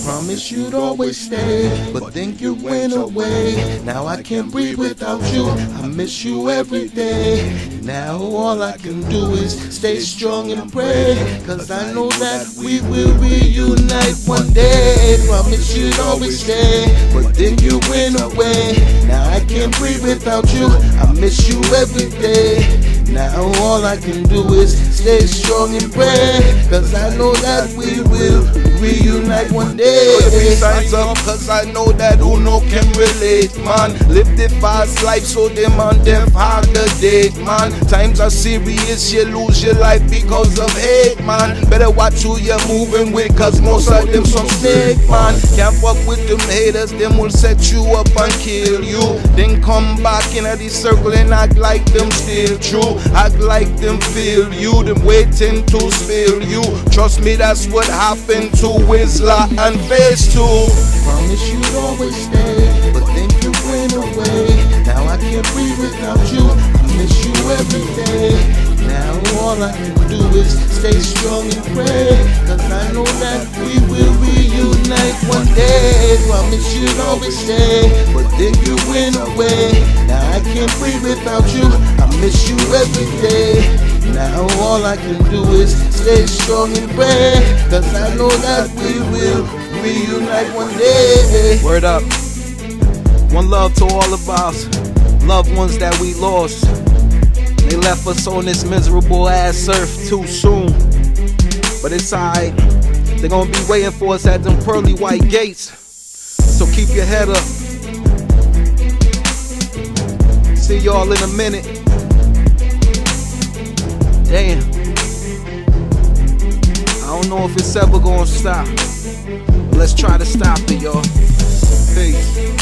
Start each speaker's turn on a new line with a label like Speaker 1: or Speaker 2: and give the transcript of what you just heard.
Speaker 1: Promise you'd always stay, but then you went away. Now I can't breathe without you, I miss you every day. Now all I can do is stay strong and pray, cause I know that we will reunite one day. Promise you'd always stay, but then you went away. Now I can't breathe without you, I miss you every day. Now all I can do is stay strong and pray, cause I know that we will reunite one day.
Speaker 2: Signs up, cause I know that Uno can relate, man. Live the fast life, so them on them hard the date, man. Times are serious, you lose your life because of hate, man. Better watch who you're moving with, cause most of them some snake, man. Can't fuck with them haters, them will set you up and kill you. Then come back into the circle and act like them still true. Act like them feel you, them waiting to spill you. Trust me, that's what happened to Whistler and Phase 2.
Speaker 1: Promise you'd always stay, but then you went away. Now I can't breathe without you, I miss you every day. Now all I can do is stay strong and pray, cause I know that we will reunite one day. Promise you'd always stay, but then you went away. Now I can't breathe without you, I miss you every day. Now all I can do is stay strong and pray, cause I know that we will reunite one day.
Speaker 3: Word up. One love to all of our loved ones that we lost. They left us on this miserable ass earth too soon. But it's alright, they're gonna be waiting for us at them pearly white gates. So keep your head up. See y'all in a minute. Damn, I don't know if it's ever gonna stop. Let's try to stop it, y'all. Peace.